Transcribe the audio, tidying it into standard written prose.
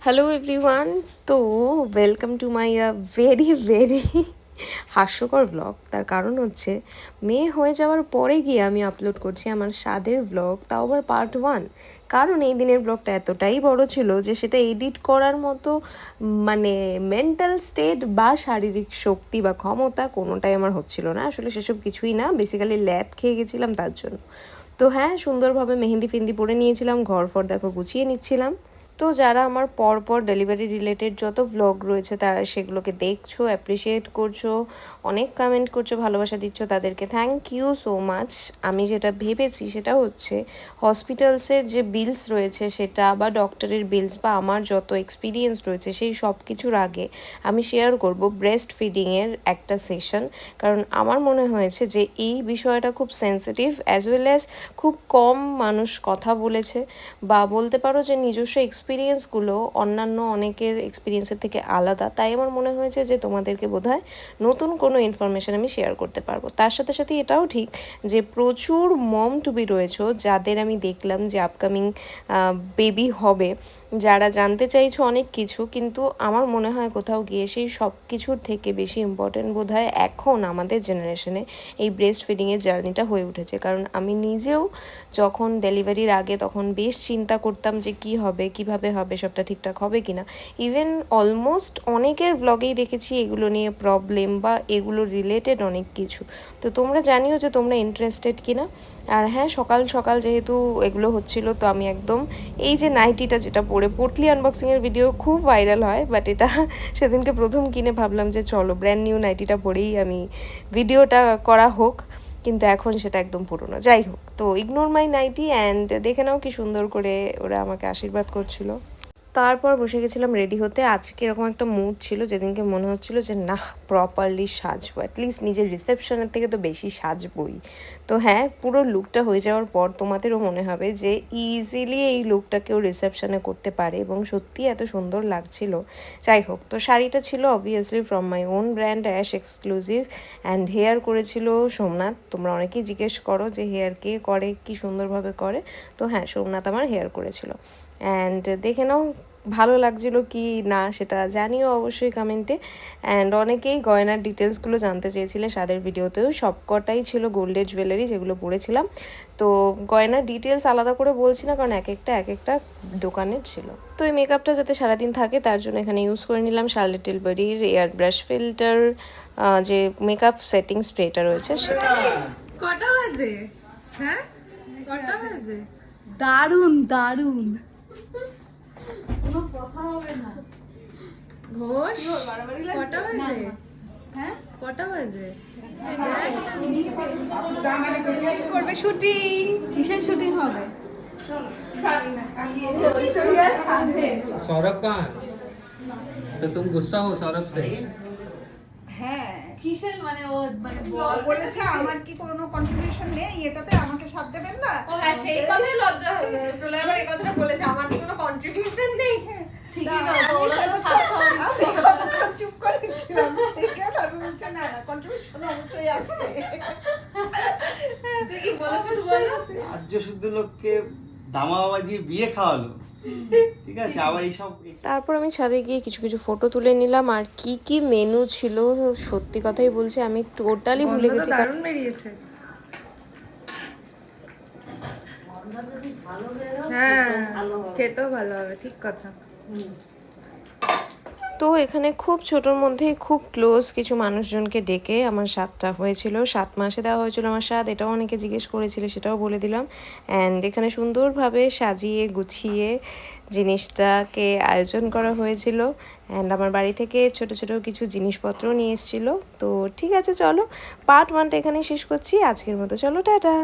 Hello everyone. তো welcome to my very very হাস্যকর vlog. তার কারণ হচ্ছে মেয়ে হয়ে যাওয়ার পরে গিয়ে আমি আপলোড করছি আমার স্বাদের ভ্লগ, তাও আবার পার্ট 1। কারণ এই দিনের ভ্লগটা এতটাই বড় ছিল যে সেটা এডিট করার মতো মানে মেন্টাল স্টেট বা শারীরিক শক্তি বা ক্ষমতা কোনোটাই আমার হচ্ছিল না। আসলে সেসব কিছুই না, বেসিক্যালি ল্যাদ খেয়ে গেছিলাম তার জন্য। তো হ্যাঁ, সুন্দরভাবে মেহেন্দি ফেন্দি পরে নিয়েছিলাম, ঘর ফর দেখো গুছিয়ে নিচ্ছিলাম। তো যারা আমার পর ডেলিভারি রিলেটেড যত ভ্লগ রয়েছে তারা সেগুলোকে দেখছো, অ্যাপ্রিসিয়েট করছো, অনেক কমেন্ট করছো, ভালোবাসা দিচ্ছ, তাদেরকে থ্যাংক ইউ সো মাচ। আমি যেটা ভেবেছি সেটা হচ্ছে হসপিটালসের যে বিলস রয়েছে সেটা বা ডক্টরের বিলস বা আমার যত এক্সপিরিয়েন্স রয়েছে সেই সব কিছুর আগে আমি শেয়ার করব ব্রেস্ট ফিডিংয়ের একটা সেশন। কারণ আমার মনে হয়েছে যে এই বিষয়টা খুব সেন্সিটিভ, অ্যাজ ওয়েল অ্যাজ খুব কম মানুষ কথা বলেছে বা বলতে পারো যে নিজস্ব এক্সপিরিয়েন্সগুলো অন্যান্য অনেকের এক্সপিরিয়েন্সের থেকে আলাদা। তাই আমার মনে হয়েছে যে তোমাদেরকে বোধহয় নতুন কোনো ইনফরমেশান আমি শেয়ার করতে পারবো। তার সাথে সাথে এটাও ঠিক যে প্রচুর মম টু বি রয়েছে যাদের আমি দেখলাম যে আপকামিং বেবি হবে, যারা জানতে চাইছো অনেক কিছু, কিন্তু আমার মনে হয় কোথাও গিয়ে সেই সব কিছুর থেকে বেশি ইম্পর্ট্যান্ট বোধহয় এখন আমাদের জেনারেশনে এই ব্রেস্ট ফিডিংয়ের জার্নিটা হয়ে উঠেছে। কারণ আমি নিজেও যখন ডেলিভারির আগে তখন বেশ চিন্তা করতাম যে কি হবে, কিভাবে হবে, সবটা ঠিকঠাক হবে কিনা। ইভেন অলমোস্ট অনেকের ব্লগেই দেখেছি এগুলো নিয়ে প্রবলেম বা এগুলো রিলেটেড অনেক কিছু। তো তোমরা জানিও যে তোমরা ইন্টারেস্টেড কিনা। আর হ্যাঁ, সকাল সকাল যেহেতু এগুলো হচ্ছিল তো আমি একদম এই যে নাইটিটা যেটা পরে পোটলি আনবক্সিংয়ের ভিডিও খুব ভাইরাল হয়, বাট এটা সেদিনকে প্রথম কিনে ভাবলাম যে চলো ব্র্যান্ড নিউ নাইটিটা পরেই আমি ভিডিওটা করা হোক, কিন্তু এখন সেটা একদম পুরনো। যাই হোক, তো ইগনোর মাই নাইটি অ্যান্ড দেখে নাও কি সুন্দর করে ওরা আমাকে আশীর্বাদ করছিল। তারপর বসে গেছিলাম রেডি হতে। আজকে এরকম একটা মুড ছিল যেদিনকে মনে হচ্ছিল যে না, প্রপারলি সাজবো, অ্যাটলিস্ট নিজের রিসেপশনের থেকে তো বেশি সাজবই। তো হ্যাঁ, পুরো লুকটা হয়ে যাওয়ার পর তোমাদেরও মনে হবে যে ইজিলি এই লুকটা কেউ রিসেপশনে করতে পারে এবং সত্যি এত সুন্দর লাগছিল। যাই হোক, তো শাড়িটা ছিল obviously from my own brand Ash exclusive, and hair করেছিল সোমনাথ। তোমরা অনেকেই জিজ্ঞেস করো যে হেয়ার কে করে, কি সুন্দরভাবে করে। তো হ্যাঁ, সোমনাথ আমার হেয়ার করেছিল। অ্যান্ড দেখে নাও ভালো লাগছিল কি না সেটা জানিও অবশ্যই কমেন্টে। অ্যান্ড অনেকেই গয়নার ডিটেলসগুলো জানতে চেয়েছিলে স্বাদের ভিডিওতেও, সবকটাই ছিল গোল্ডের জুয়েলারি যেগুলো পরেছিলাম। তো গয়নার ডিটেলস আলাদা করে বলছি না, কারণ এক একটা দোকানের ছিল। তো এই মেকআপটা যাতে সারাদিন থাকে তার জন্য এখানে ইউজ করে নিলাম শার্লেট টিলবারির এয়ার ব্রাশ ফিল্টার, যে মেকআপ সেটিং স্প্রেটা রয়েছে সেটা। কটা বাজে? হ্যাঁ, কটা বাজে? দারুন দারুন। কোনো কথা হবে না। ঘোষ, কটা বাজে? হ্যাঁ, কটা বাজে? করবে শুটিং। কিসের শুটিং হবে? सौरभ कहाँ है? तो तुम गुस्सा हो सौरभ से? হ্যাঁ, কিসের মানে ও মানে বলেছে আমার কি কোনো কন্ট্রিবিউশন নেই এটাতে, আমাকে সাথ দেবেন না? ও হ্যাঁ, সেই কথাই লজ্জা হলো। প্রলয় আবার এই কথাটা বলেছে, আমার কি কোনো কন্ট্রিবিউশন নেই। ঠিকই তো, ওরা তো সাথ খাওয়া চুপ করে ছিলাম। সেকেন্ড আর বলছে না না, কন্ট্রিবিউশন অবশ্যই আছে। তুই কি বলেছিস বল? রাজ্য শুদ্ধ লোককে দামা বাজিয়ে বিয়ে খাওয়ালো, ঠিক আছে, আবার এইসব। তারপর আমি ছাদে গিয়ে কিছু কিছু ফটো তুলে নিলাম। আর কি কি মেনু ছিল সত্যি কথাই বলছি আমি টোটালি ভুলে গেছি। দারুণ বেরিয়েছে। হ্যাঁ, খেতেও ভালো হবে, ঠিক কথা। তো এখানে খুব ছোটোর মধ্যেই খুব ক্লোজ কিছু মানুষজনকে ডেকে আমার স্বাদটা হয়েছিল। 7 মাসে দেওয়া হয়েছিল আমার স্বাদ, এটাও অনেকে জিজ্ঞেস করেছিল, সেটাও বলে দিলাম। অ্যান্ড এখানে সুন্দরভাবে সাজিয়ে গুছিয়ে জিনিসটাকে আয়োজন করা হয়েছিল। অ্যান্ড আমার বাড়ি থেকে ছোট ছোট কিছু জিনিসপত্র নিয়ে এসেছিলো। তো ঠিক আছে, চলো পার্ট 1টা এখানেই শেষ করছি আজকের মতো। চলো, টাটা।